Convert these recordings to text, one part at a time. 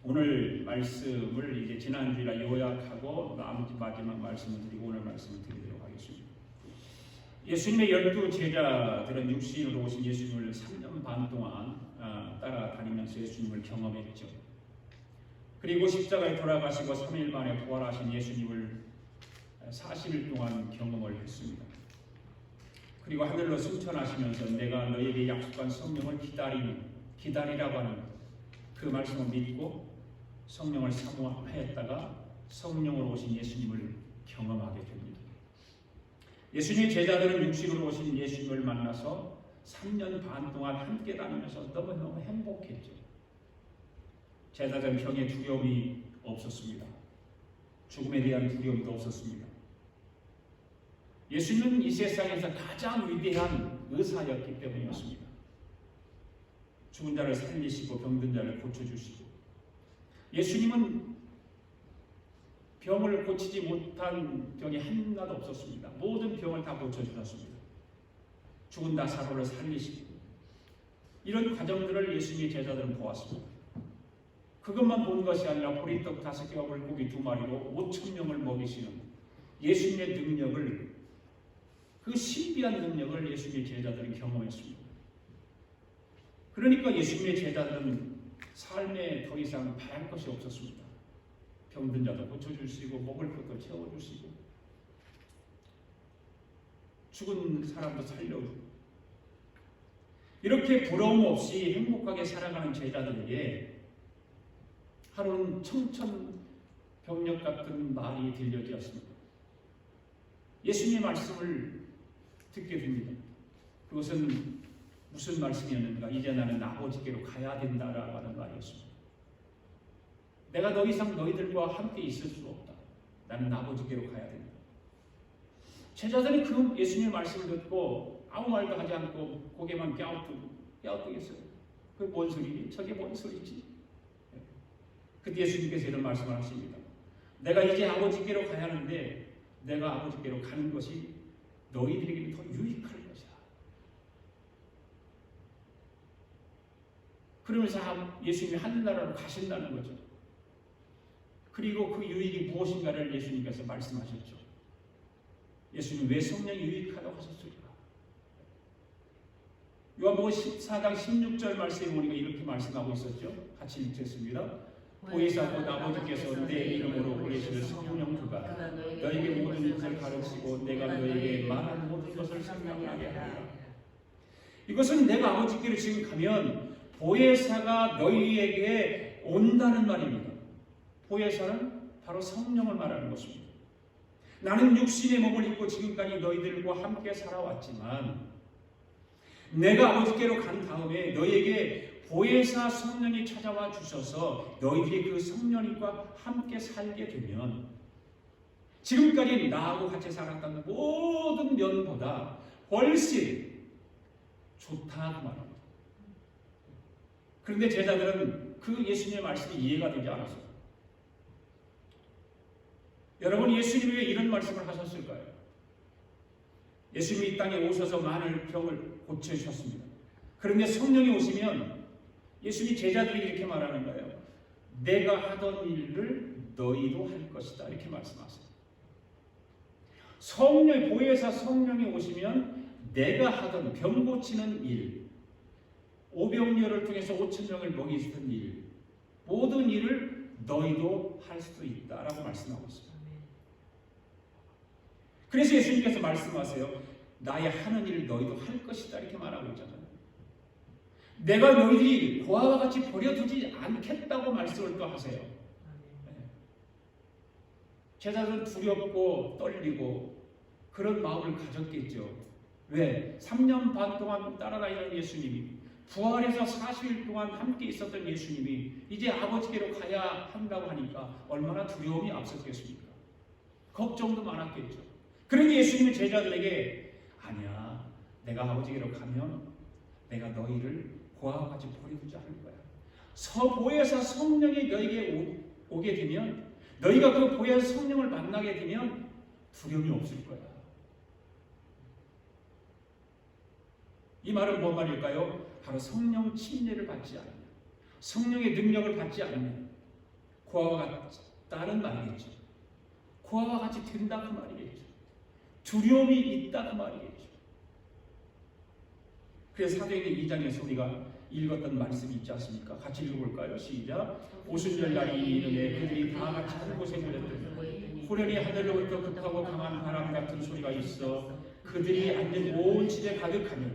오늘 말씀을 이제 지난주에 요약하고 마지막 말씀을 드리고 오늘 말씀을 드리도록 하겠습니다. 예수님의 12 제자들은 육신으로 오신 예수님을 3년 반 동안 따라다니면서 예수님을 경험했죠. 그리고 십자가에 돌아가시고 3일 만에 부활하신 예수님을 40일 동안 경험을 했습니다. 그리고 하늘로 승천하시면서 내가 너에게 약속한 성령을 기다리라고 하는 그 말씀을 믿고 성령을 사모하였다가 성령으로 오신 예수님을 경험하게 됩니다. 예수님의 제자들은 육신으로 오신 예수님을 만나서 3년 반 동안 함께 다니면서 너무너무 행복했죠. 제자들은 병의 두려움이 없었습니다. 죽음에 대한 두려움도 없었습니다. 예수님은 이 세상에서 가장 위대한 의사였기 때문이었습니다. 죽은 자를 살리시고 병든 자를 고쳐주시고, 예수님은 병을 고치지 못한 병이 하나도 없었습니다. 모든 병을 다 고쳐주셨습니다. 죽은 나사로를 살리시고, 이런 과정들을 예수님의 제자들은 보았습니다. 그것만 본 것이 아니라 보리떡 5개와 물고기 2마리로 5,000명을 먹이시는 예수님의 능력을, 그 신비한 능력을 예수님의 제자들은 경험했습니다. 그러니까 예수님의 제자들은 삶에 더 이상 바랄 것이 없었습니다. 병든 자도 고쳐주시고 먹을 것도 채워주시고 죽은 사람도 살려주고, 이렇게 부러움 없이 행복하게 살아가는 제자들에게 하루는 청천벽력 같은 말이 들려지었습니다. 예수님의 말씀을 듣게 됩니다. 그것은 무슨 말씀이었는가? 이제 나는 아버지께로 가야 된다라고 하는 말이었습니다. 내가 더 이상 너희들과 함께 있을 수 없다. 나는 아버지께로 가야 된다. 제자들이 그 예수님의 말씀을 듣고 아무 말도 하지 않고 고개만 갸우뚱했어요. 그게 뭔 소리지? 저게 뭔 소리지? 그때 예수님께서 이런 말씀을 하십니다. 내가 이제 아버지께로 가야 하는데 내가 아버지께로 가는 것이 너희들에게 더 유익할 것이다. 그러면서 예수님이 하늘나라로 가신다는 거죠. 그리고 그 유익이 무엇인가를 예수님께서 말씀하셨죠. 예수님 왜 성령이 유익하다고 하셨을까? 요한복음 14장 16절 말씀에 보니까 이렇게 말씀하고 있었죠. 같이 읽겠습니다. 보혜사 곧 아버지께서 내 이름으로 보내시는 성령 그가 너에게 모든 것을 가르치고 내가 너에게 말한 모든 것을 생각나게 하리라. 이것은 내가 아버지께로 지금 가면 보혜사가 너희에게 온다는 말입니다. 보혜사는 바로 성령을 말하는 것입니다. 나는 육신의 몸을 입고 지금까지 너희들과 함께 살아왔지만 내가 아버지께로 간 다음에 너희에게 보혜사 성령이 찾아와 주셔서 너희들이 그 성령님과 함께 살게 되면 지금까지 나하고 같이 살았던 모든 면보다 훨씬 좋다 그 말입니다. 그런데 제자들은 그 예수님의 말씀이 이해가 되지 않았어요. 여러분, 예수님이 왜 이런 말씀을 하셨을까요? 예수님이 이 땅에 오셔서 많은 병을 고쳐주셨습니다. 그런데 성령이 오시면 예수님이 제자들이 이렇게 말하는 거예요. 내가 하던 일을 너희도 할 것이다. 이렇게 말씀하세요. 성령, 보혜사 성령이 오시면 내가 하던 병 고치는 일, 오병이어를 통해서 5,000명을 먹이시던 일, 모든 일을 너희도 할 수 있다라고 말씀하고 있습니다. 그래서 예수님께서 말씀하세요. 나의 하는 일을 너희도 할 것이다. 이렇게 말하고 있잖아요. 내가 너희들이 고아와 같이 버려두지 않겠다고 말씀을 또 하세요. 제자들은 두렵고 떨리고 그런 마음을 가졌겠죠. 왜? 3년 반 동안 따라다니는 예수님이, 부활해서 40일 동안 함께 있었던 예수님이 이제 아버지께로 가야 한다고 하니까 얼마나 두려움이 앞섰겠습니까? 걱정도 많았겠죠. 그런데 예수님은 제자들에게 아니야, 내가 아버지께로 가면 내가 너희를 고아와 같이 버려두지 않을 거야. 보혜사 성령이 너에게 오게 되면, 너희가 그 보혜사 성령을 만나게 되면 두려움이 없을 거야. 이 말은 뭔 말일까요? 바로 성령 침례를 받지 않으면, 성령의 능력을 받지 않으면, 그와 같다는 말이겠죠. 그와 같이 된다 그 말이겠죠. 두려움이 있다 그 말이겠죠. 그래서 사도행전 2장에서 우리가 읽었던 말씀이 있지 않습니까? 같이 읽어볼까요? 시작. 오순절 날이 이르매 그들이 다 같이 한 곳에 모였더니 후련히 하늘로부터 급하고 강한 바람 같은 소리가 있어 그들이 앉은 온 집에 가득하며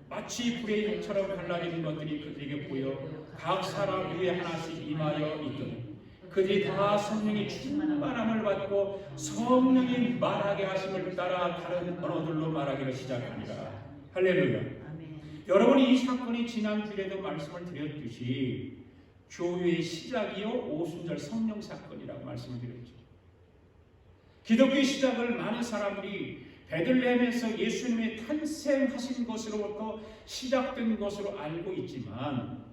마치 불의 형처럼 갈라지는 것들이 그들에게 보여 각 사람 위에 하나씩 임하여 있더니 그들이 다 성령의 충만함을 받고 성령이 말하게 하심을 따라 다른 언어들로 말하기를 시작하니라. 할렐루야. 여러분이 이 사건이 지난주에도 말씀을 드렸듯이 교회의 시작이요 오순절 성령 사건이라고 말씀을 드렸죠. 기독교의 시작을 많은 사람들이 베들레헴에서 예수님이 탄생하신 것으로부터 시작된 것으로 알고 있지만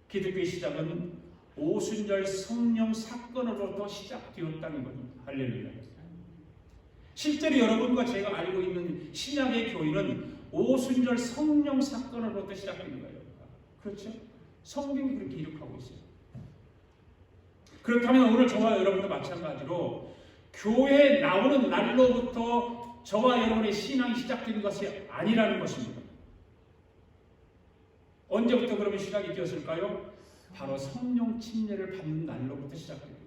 기독교의 시작은 오순절 성령 사건으로부터 시작되었다는 겁니다. 할렐루야. 실제로 여러분과 제가 알고 있는 신약의 교회는 오순절 성령 사건으로부터 시작된 거예요. 그렇죠? 성경이 그렇게 기록하고 있어요. 그렇다면 오늘 저와 여러분도 마찬가지로 교회에 나오는 날로부터 저와 여러분의 신앙이 시작된 것이 아니라는 것입니다. 언제부터 그러면 시작이 되었을까요? 바로 성령 침례를 받는 날로부터 시작됩니다.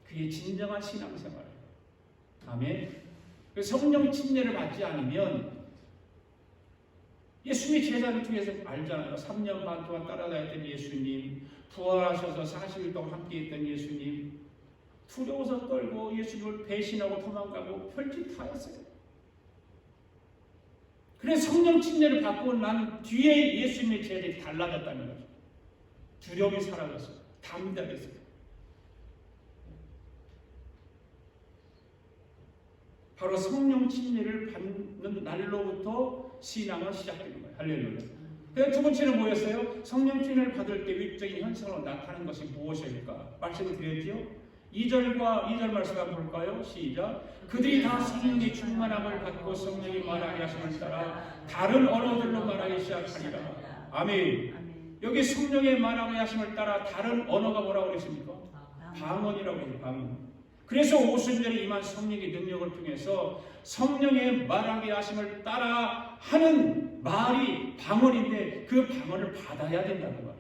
그게 진정한 신앙생활이에요. 아멘. 성령 침례를 받지 않으면 예수님의 제자를 통해서 알잖아요. 3년 반 동안 따라다녔던 예수님, 부활하셔서 40일 동안 함께했던 예수님, 두려워서 떨고 예수님을 배신하고 도망가고 별짓 다 했어요. 그래서 성령 침례를 받고 난 뒤에 예수님의 제자들이 달라졌다는 거죠. 두려움이 사라졌어요. 담대했어요. 바로 성령 침례를 받는 날로부터 신앙은 시작되는 거예요. 할렐루야. 그래서 두 번째는 뭐였어요? 성령 침례를 받을 때 위적인 현상으로 나타나는 것이 무엇일까? 말씀을 드렸죠. 2절 말씀 한번 볼까요? 시작. 그들이 다 성령의 충만함을 받고 성령이 말하게 하심을 따라 다른 언어들로 말하기 시작하리라. 아멘. 여기 성령의 말하게 하심을 따라 다른 언어가 뭐라고 그랬습니까? 방언이라고 해요. 방언. 그래서 오순절에 임한 성령의 능력을 통해서 성령의 말하게 하심을 따라 하는 말이 방언인데 그 방언을 받아야 된다는 거예요.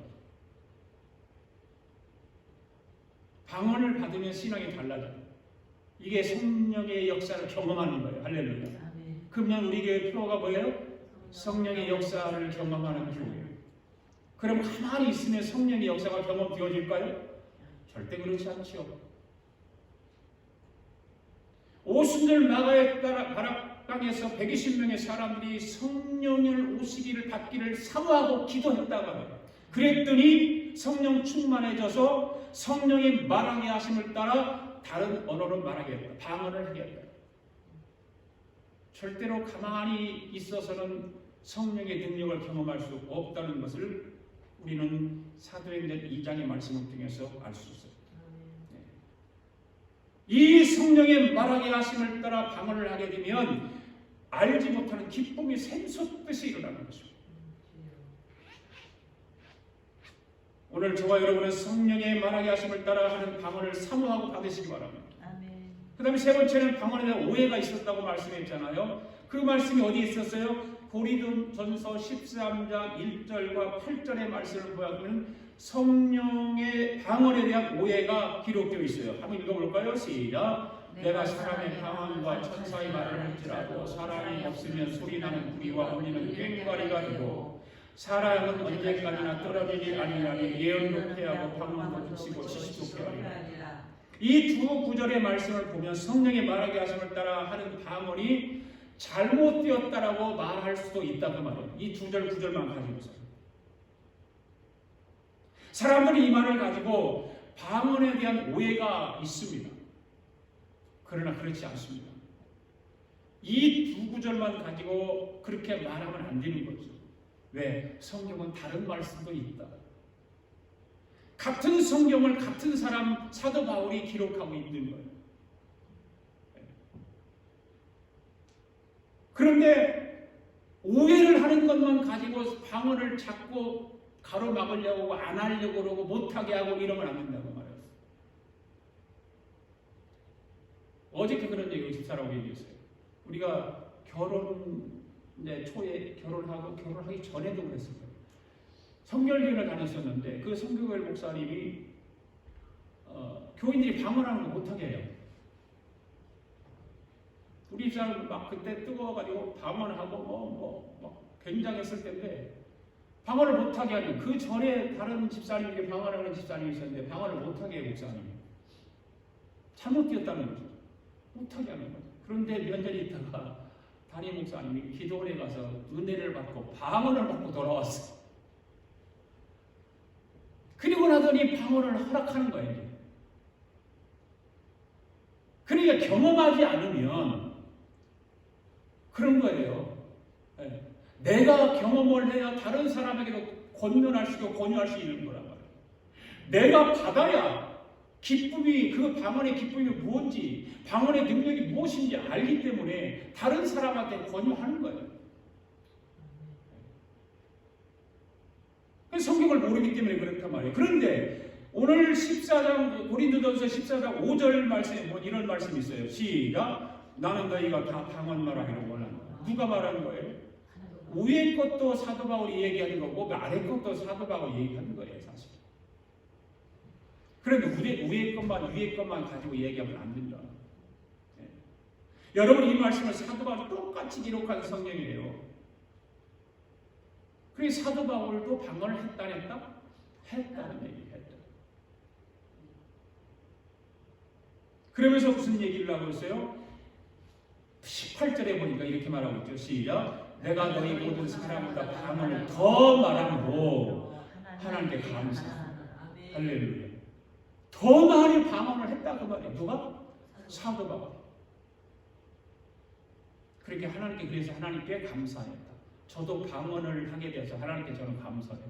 방언을 받으면 신앙이 달라져요. 이게 성령의 역사를 경험하는 거예요. 할렐루야. 그러면 우리 교회 표어가 뭐예요? 성령의 역사를 경험하는 교회예요. 그럼 가만히 있으면 성령의 역사가 경험되어질까요? 절대 그렇지 않죠. 오순절 마가의 바락강에서 120명의 사람들이 성령을 오시기를 받기를 사모하고 기도했다고 해요. 그랬더니 성령 충만해져서 성령이 말하게 하심을 따라 다른 언어로 말하게 했다. 방언을 하게 했다. 절대로 가만히 있어서는 성령의 능력을 경험할 수 없다는 것을 우리는 사도행전 2장의 말씀을 통해서 알 수 있어요. 이 성령의 말하게 하심을 따라 방언을 하게 되면 알지 못하는 기쁨이 샘솟듯이 일어나는 것입니다. 오늘 저와 여러분은 성령의 말하게 하심을 따라 하는 방언을 사모하고 받으시기 바랍니다. 그 다음에 세 번째는 방언에 대한 오해가 있었다고 말씀했잖아요. 그 말씀이 어디 있었어요? 고린도전서 13장 1절과 8절의 말씀을 보면 성령의 방언에 대한 오해가 기록되어 있어요. 한번 읽어볼까요? 시작. 내가 사람의 방언과 천사의 말을 할지라도 사람이 없으면 소리나는 구리와 울리는 꽹과리가 되고 사람은 언제까지나 떨어지지 아니하니 예언도 패하고 방언도 그치고 지식도 패하리라. 이 두 구절의 말씀을 보면 성령의 말하게 하심을 따라 하는 방언이 잘못되었다라고 말할 수도 있다고 말해요. 이 두 절 구절만 가지고서 사람들이 이 말을 가지고 방언에 대한 오해가 있습니다. 그러나 그렇지 않습니다. 이 두 구절만 가지고 그렇게 말하면 안 되는 거죠. 왜? 성경은 다른 말씀도 있다. 같은 성경을 같은 사람 사도 바울이 기록하고 있는 거예요. 그런데 오해를 하는 것만 가지고 방언을 자꾸 가로막으려고 안 하려고 그러고 못하게 하고 이러면 안 된다고 말해요. 어저께 그런 얘기를 집사라고 얘기했어요. 우리가 결혼 초에 결혼하고 결혼하기 전에도 그랬을 거예요. 성결교회를 다녔었는데 그 성교회 목사님이 교인들이 방언하는 거 못하게 해요. 우리 집사람은 막 그때 뜨거워가지고 방언하고 막 굉장했을 텐데 방언을 못하게 하는, 그 전에 다른 집사님에게 방언하는 집사님이 있었는데 방언을 못하게 해요. 목사님이 잘못 뛰었다는 거죠. 못하게 하는 거죠. 그런데 몇 년 있다가 담임 목사님이 기도원에 가서 은혜를 받고 방언을 받고 돌아왔어요. 그리고 나더니 방언을 허락하는 거예요. 그러니까 경험하지 않으면 그런 거예요. 내가 경험을 해야 다른 사람에게도 권면할 수 있고 권유할 수 있는 거란 말이에요. 내가 받아야 기쁨이, 그 방언의 기쁨이 무엇인지, 방언의 능력이 무엇인지 알기 때문에 다른 사람한테 권유하는 거예요. 성경을 모르기 때문에 그렇단 말이에요. 그런데 오늘 14장, 고린도전서 14장 5절 말씀에 뭐 이런 말씀이 있어요. 시작. 나는 너희가 다 방언 말하기를 원한다. 누가 말하는 거예요? 위의 것도 사도 바울이 얘기하는 거고 아래 것도 사도 바울이 얘기하는 거예요. 사실. 그런데 위의 것만 가지고 얘기하면 안 된다. 네. 여러분, 이 말씀을 사도 바울이 똑같이 기록한 성경이에요. 그래서 사도 바울도 방언을 했다 안 했다? 했다는 얘기를 했다. 그러면서 무슨 얘기를 하고 있어요? 18절에 보니까 이렇게 말하고 있죠. 시작. 내가 너희 모든 사람보다 방언을 더 말하므로 하나님께 감사합니다. 할렐루야. 더 많이 방언을 했다 그 말이에요. 누가? 사도 바울. 그렇게 하나님께, 그래서 하나님께 감사했다. 저도 방언을 하게 되어서 하나님께 저는 감사해요.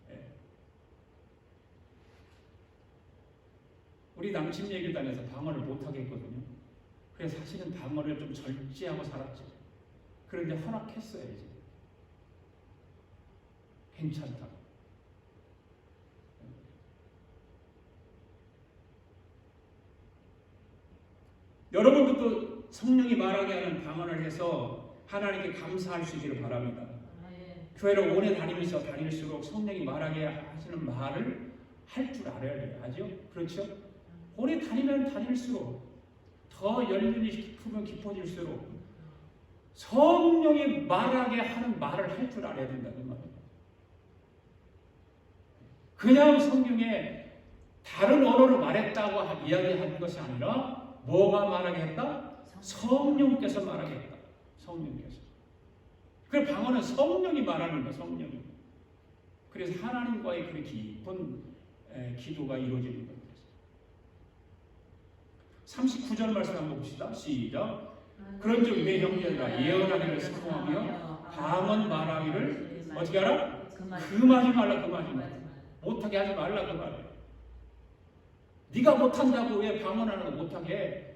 네. 우리 남친 예배단에서 방언을 못하게 했거든요. 그래서 사실은 방언을 좀 절제하고 살았죠. 그런데 허락했어요. 이제 괜찮다. 여러분들도 성령이 말하게 하는 방언을 해서 하나님께 감사할 수 있기를 바랍니다. 교회를 오래 다니면서 다닐수록 성령이 말하게 하시는 말을 할 줄 알아야 돼요. 아죠? 그렇죠? 오래 다니면 다닐수록 더 연륜이 깊으면 깊어질수록 성령이 말하게 하는 말을 할 줄 알아야 된다는 말이에요. 그냥 성경에 다른 언어로 말했다고 이야기하는 것이 아니라 뭐가 말하게 했다? 성령께서 말하게 했다. 성령께서. 그 방언은 성령이 말하는 거야. 성령이. 그래서 하나님과의 그 깊은 기도가 이루어지는 겁니다. 39절 말씀 한번 봅시다. 시작. 그런즉 내 형제들아 예언하기를 사모하며 방언 말하기를 어떻게 하라? 금하지 말라. 금하지 말라. 못하게 하지 말라 그 말이에요. 네가 못한다고 왜 방언하는 거 못하게 해?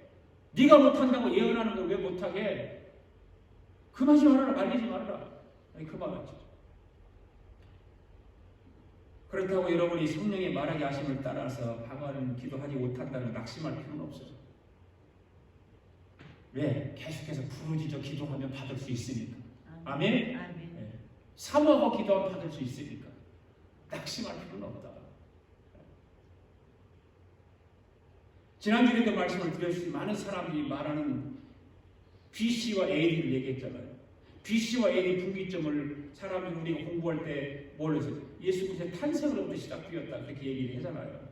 네가 못한다고 예언하는 거 왜 못하게 해? 금하지 말아라. 말리지 말아라. 그 말이죠. 그렇다고 여러분이 성령의 말하게 하심을 따라서 방언은 기도하지 못한다는 낙심할 필요는 없어요. 왜? 계속해서 부르짖어 기도하면 받을 수 있으니까. 아멘? 네. 사모하고 기도하면 받을 수 있으니까. 낙심할 필요는 없다. 지난주에도 말씀을 드렸듯이 많은 사람들이 말하는 BC와 AD를 얘기했잖아요. BC와 AD 분기점을 사람들이 우리가 공부할 때 뭘 해서 예수 그리스도의 탄생으로부터 시작되었다 그렇게 얘기를 하잖아요.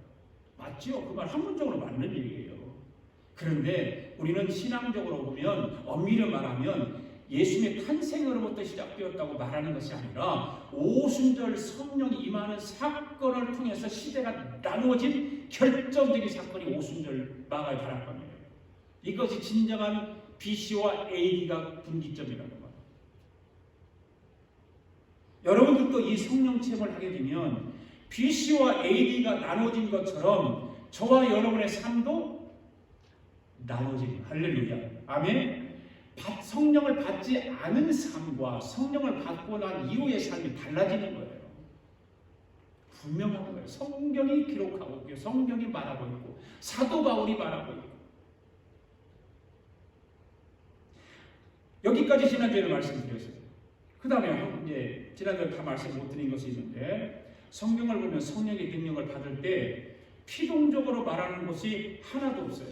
맞죠? 그 말 학문적으로 맞는 얘기예요. 그런데 우리는 신앙적으로 보면 엄밀히 말하면 예수님의 탄생으로부터 시작되었다고 말하는 것이 아니라 오순절 성령이 임하는 사건을 통해서 시대가 나누어진 결정적인 사건이 오순절 마가의 다락방이에요. 이것이 진정한 BC와 AD가 분기점이라는 거예요. 여러분들도 이 성령 체험을 하게 되면 BC와 AD가 나눠진 것처럼 저와 여러분의 삶도 나눠지는 할렐루야. 아멘. 성령을 받지 않은 삶과 성령을 받고 난 이후의 삶이 달라지는 거예요. 분명한 거예요. 성경이 기록하고 있고 성경이 말하고 있고 사도 바울이 말하고 있고 여기까지 지난주에 말씀드렸어요. 그 다음에 이제 지난주에 다 말씀 못 드린 것이 있는데 성경을 보면 성령의 능력을 받을 때 피동적으로 말하는 것이 하나도 없어요.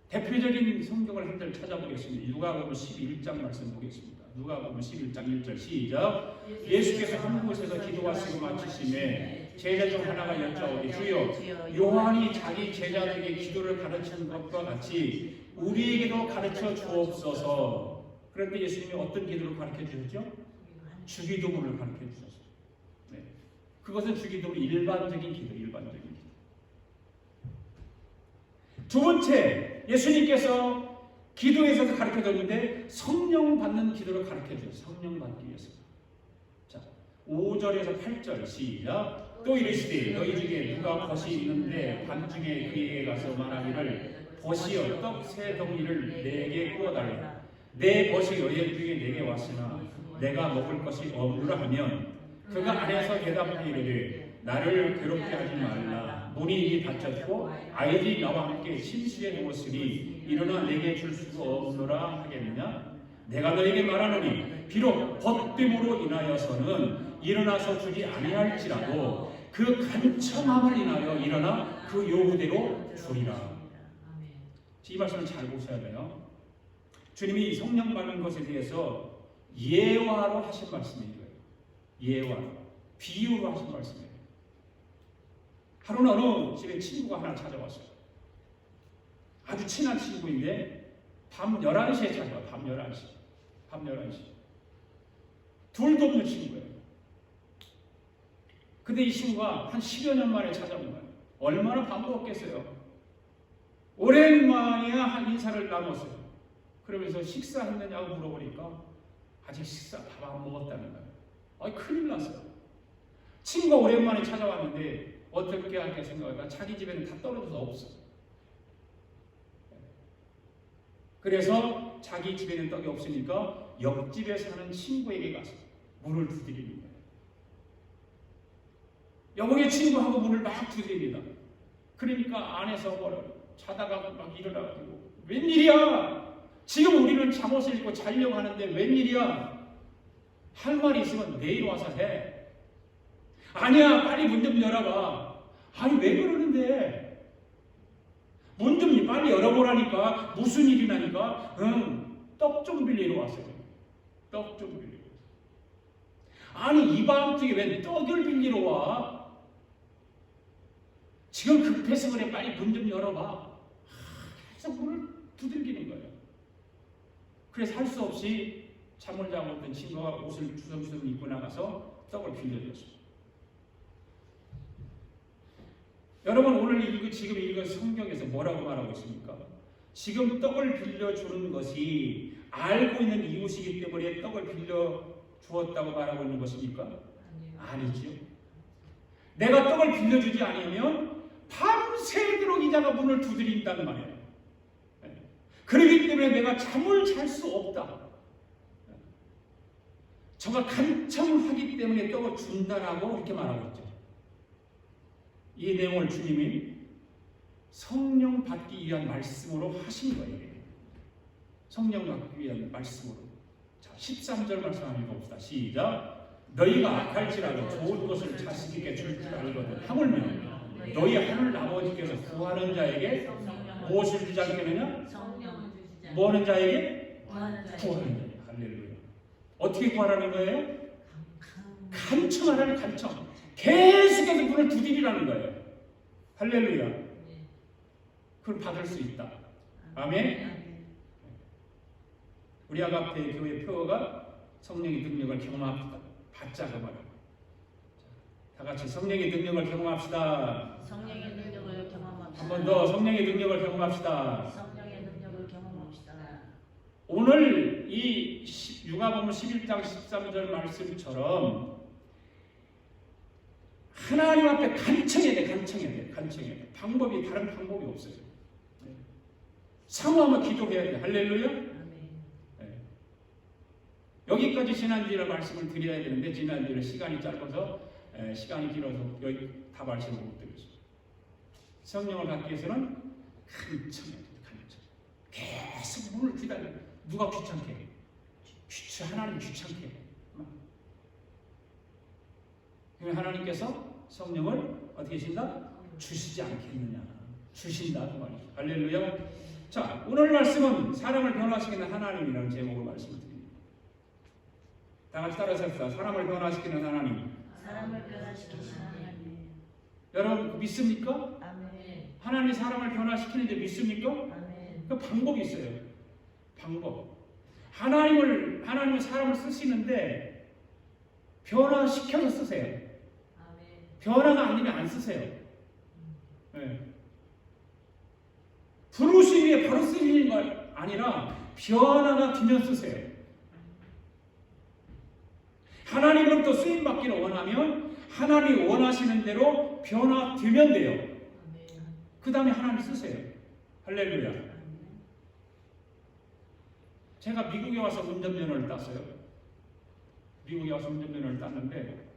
대표적인 성경을 한 절 찾아보겠습니다. 누가복음 11장 말씀 보겠습니다. 누가복음 11장 1절 시작. 예수께서 한 곳에서 기도하시고 마치심에 제자 중 하나가 여짜오되 주여 요한이 자기 제자들에게 기도를 가르치는 것과 같이 우리에게도 가르쳐 주옵소서. 그런데 예수님이 어떤 기도를 가르쳐 주셨죠? 주기도문을 가르쳐 주셨어요. 네. 그것은 주기도문 일반적인 기도, 일반적인 기도. 두 번째, 예수님께서 기도에서 가르쳐 줬는데 성령 받는 기도를 가르쳐 주셨어요. 성령 받기 위해서. 자, 5절에서 8절 시작. 또 이르시되 너희 중에 누가 벗이 있는데 밤중에 그에게 가서 말하기를 벗이여 떡 세 덩이를 내게 구워달라. 내 벗이 너희 중에 내게 왔으나 내가 먹을 것이 없노라 하면 그가 안에서 대답하기를 나를 괴롭게 하지 말라. 문이 이미 닫혔고 아이들이 나와 함께 침실에 누웠으니 일어나 내게 줄 수가 없노라 하겠느냐? 내가 너에게 말하노니 비록 벗됨으로 인하여서는 일어나서 주지 아니할지라도 그 간청함을 인하여 일어나 그 요구대로 주리라. 이 말씀을 잘 보셔야 돼요. 주님이 성령 받는 것에 대해서 예화로 하신 말씀이에요. 예화, 비유로 하신 말씀이에요. 하루는 어느 집에 친구가 하나 찾아왔어요. 아주 친한 친구인데 밤 11시에 찾아와요. 밤 11시. 둘도 없는 친구예요. 근데 이 친구가 한 10여 년 만에 찾아온 거예요. 얼마나 반가웠겠어요. 오랜만에 한 인사를 나눴어요. 그러면서 식사했느냐고 물어보니까 아직 밥 안 먹었다는 거예요. 아이, 큰일 났어요. 친구가 오랜만에 찾아왔는데 어떻게 할까 생각하니까 자기 집에는 다 떨어져서 없어. 그래서 자기 집에는 떡이 없으니까 옆집에 사는 친구에게 가서 문을 두드리는 거예요. 여보게 친구하고 문을 막 두드립니다. 그러니까 안에서 자다가 막 일어나가지고 웬일이야? 지금 우리는 잠옷을 입고 자려고 하는데 웬일이야? 할 말이 있으면 내일 와서 해. 아니야, 빨리 문 좀 열어봐. 아니, 왜 그러는데? 문 좀 빨리 열어보라니까. 무슨 일이나니까? 떡 좀 빌리러 왔어요. 떡 좀 빌리러. 아니, 이 밤중에 왜 떡을 빌리러 와? 지금 급해서 그래. 빨리 문 좀 열어봐. 계속 문을 두들기는 거예요. 그래서 할 수 없이 잠을 자고 있던 친구가 옷을 주섬주섬 입고 나가서 떡을 빌려줬어요. 여러분, 오늘 지금 읽은 성경에서 뭐라고 말하고 있습니까? 지금 떡을 빌려주는 것이 알고 있는 이웃이기 때문에 떡을 빌려주었다고 말하고 있는 것입니까? 아니죠. 내가 떡을 빌려주지 않으면 밤새도록 이자가 문을 두드린다는 말이에요. 그렇기 때문에 내가 잠을 잘 수 없다. 저가 간청하기 때문에 떡을 준다라고 이렇게 말하고 있죠. 이 내용을 주님이 성령 받기 위한 말씀으로 하신 거예요. 성령 받기 위한 말씀으로. 자, 13절 말씀 한번 읽어봅시다. 시작. 너희가 악할지라도 좋은 것을 자식에게 줄 줄 알거든. 하물며 너희 하늘 아버지께서 구하는 자에게 무엇을 주지 않겠느냐? 뭐 하는 자에게? 구하는 자에게. 할렐루야. 어떻게 구하라는 거예요? 간청하라는 간청. 계속해서 문을 두드리라는 거예요. 할렐루야. 그걸 받을 수 있다. 아멘. 우리 아가페 교회 표어가 성령의 능력을 경험합시다. 받자 그 말이에요. 다 같이 성령의 능력을 경험합시다. 성령의 능력을 경험합시다. 한 번 더 성령의 능력을 경험합시다. 성령의 능력을 경험합시다. 오늘 이 누가복음 11장 13절 말씀처럼 하나님 앞에 간청해야 돼. 방법이 다른 방법이 없어요. 사모하며 기도해야 돼. 할렐루야. 네. 여기까지 지난주에 말씀을 드려야 되는데 지난주에 시간이 짧아서 시간이 길어서 여기 다 말씀을 못 드렸어요. 성령을 받기 위해서는 간청해야 돼. 계속 문을 기다려. 누가 귀찮게 해. 하나님 귀찮게. 하나님께서 성령을 어떻게 하신다? 주시지 않겠느냐. 주신다 그 말이죠. 할렐루야. 자, 오늘 말씀은 사람을 변화시키는 하나님이라는 제목으로 말씀을 드립니다. 다 같이 따라서 합시다. 사람을 변화시키는 하나님. 사람을 변화시키시는 하나님. 여러분 믿습니까? 아멘. 하나님이 사람을 변화시키는데 믿습니까? 아멘. 그 방법이 있어요. 방법. 하나님은 사람을 쓰시는데 변화시켜서 쓰세요. 아멘. 변화가 아니면 안 쓰세요. 네. 부르심이 바로 쓰이는 거 아니라 변화가 되면 쓰세요. 하나님으로부터 쓰임 받기를 원하면 하나님이 원하시는 대로 변화되면 돼요. 아멘. 그 다음에 하나님 쓰세요. 할렐루야. 제가 미국에 와서 운전면허를 땄어요. 미국에 와서 운전면허를 땄는데